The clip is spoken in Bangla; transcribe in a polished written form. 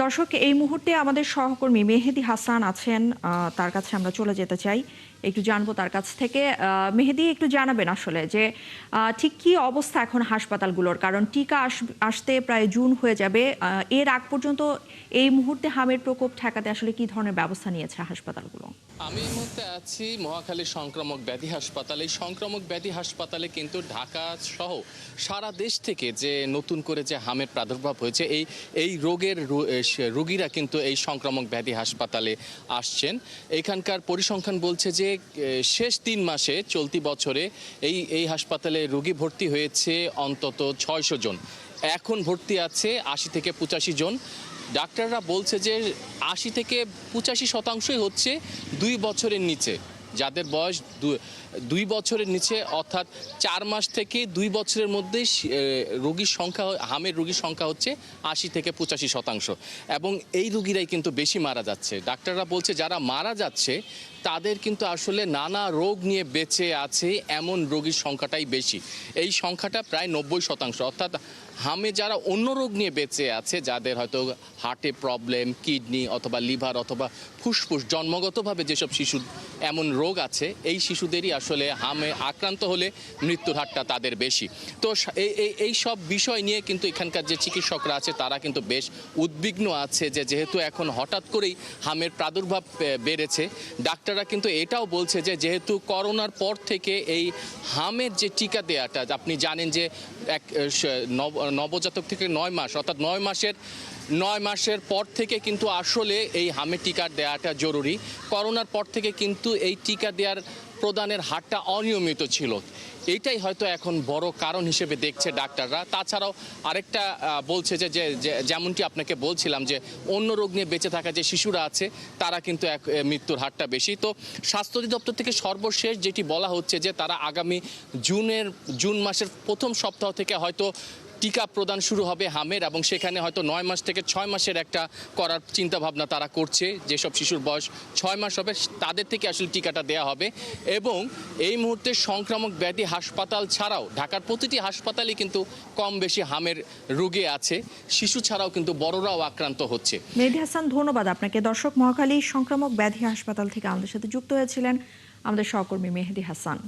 দর্শক, এই মুহূর্তে আমাদের সহকর্মী মেহেদী হাসান আছেন। তার কাছে আমরা চলে যেতে চাই, একটু জানবো তার কাছ থেকে। মেহেদী, একটু জানাবেন আসলে যে ঠিক কি অবস্থা এখন হাসপাতালগুলোর, কারণ টিকা আসতে প্রায় জুন হয়ে যাবে। এর আগ পর্যন্ত এই মুহূর্তে হামের প্রকোপ ঠেকাতে আসলে কি ধরনের ব্যবস্থা নিয়েছে হাসপাতালগুলো? আমি এই মুহূর্তে আছি মহাখালী সংক্রামক ব্যাধি হাসপাতালে। এই সংক্রামক ব্যাধি হাসপাতালে কিন্তু ঢাকা সহ সারা দেশ থেকে যে নতুন করে যে হামের প্রাদুর্ভাব হয়েছে, এই রোগের রোগীরা কিন্তু এই সংক্রামক ব্যাধি হাসপাতালে আসছেন। এখানকার পরিসংখ্যান বলছে যে শেষ 3 মাসে চলতি বছরে এই হাসপাতালে রোগী ভর্তি হয়েছে অন্তত 600 জন। এখন ভর্তি আছে 80 থেকে 85 জন। ডাক্তাররা বলছে যে 80 থেকে 85% হচ্ছে 2 বছরের নিচে, যাদের বয়স 2 বছরের নিচে, অর্থাৎ 4 মাস থেকে 2 বছরের মধ্যে রোগীর সংখ্যা, হামের রোগীর সংখ্যা হচ্ছে 80 থেকে 85%। এবং এই রোগীরাই কিন্তু বেশি মারা যাচ্ছে। ডাক্তাররা বলছে যারা মারা যাচ্ছে তাদের কিন্তু আসলে নানা রোগ নিয়ে বেঁচে আছে এমন রোগীর সংখ্যাটাই বেশি। এই সংখ্যাটা প্রায় 90%, অর্থাৎ হামে যারা অন্য রোগ নিয়ে বেঁচে আছে, যাদের হয়তো হার্টে প্রবলেম, কিডনি অথবা লিভার অথবা ফুসফুস, জন্মগতভাবে যেসব শিশুর এমন রোগ আছে, এই শিশুদেরই আসলে হামে আক্রান্ত হলে মৃত্যুর হারটা তাদের বেশি। তো এই সব বিষয় নিয়ে কিন্তু এখানকার যে চিকিৎসকরা আছে তারা কিন্তু বেশ উদ্বিগ্ন আছে যে যেহেতু এখন হঠাৎ করেই হামের প্রাদুর্ভাব বেড়েছে। ডাক্তাররা কিন্তু এটাও বলছে যে যেহেতু করোনার পর থেকে এই হামের যে টিকা দেওয়াটা, আপনি জানেন যে এক নবজাতক থেকে 9 মাস, অর্থাৎ 9 মাসের পর থেকে কিন্তু আসলে এই হামের টিকা দেওয়াটা জরুরি। করোনার পর থেকে কিন্তু এই টিকা দেওয়ার প্রদানের হারটা অনিয়মিত ছিল। এইটাই হয়তো এখন বড় কারণ হিসেবে দেখছে ডাক্তাররা। তাছাড়াও আরেকটা বলছে যে যেমনটি আপনাকে বলছিলাম যে অন্য রোগ নিয়ে বেঁচে থাকা যে শিশুরা আছে তারা কিন্তু মৃত্যুর হারটা বেশি। তো স্বাস্থ্য অধিদপ্তর থেকে সর্বশেষ যেটি বলা হচ্ছে যে তারা আগামী জুন মাসের প্রথম সপ্তাহ থেকে হয়তো টিকা প্রদান শুরু হবে হামের, এবং সেখানে হয়তো 9 মাস থেকে 6 মাসের একটা করার চিন্তা ভাবনা তারা করছে। যেসব শিশুর বয়স 6 মাস হবে তাদের থেকে আসলে টিকাটা দেওয়া হবে। এবং এই মুহূর্তে সংক্রামক ব্যাধি হাসপাতাল ছাড়াও ঢাকার প্রতিটি হাসপাতালে কিন্তু কম বেশি হামের রোগী আছে। শিশু ছাড়াও কিন্তু বড়রাও আক্রান্ত হচ্ছে। মেহেদী হাসান, ধন্যবাদ আপনাকে। দর্শক, মহাখালী সংক্রামক ব্যাধি হাসপাতাল থেকে আমাদের সাথে যুক্ত হয়েছিলেন আমাদের সহকর্মী মেহেদী হাসান।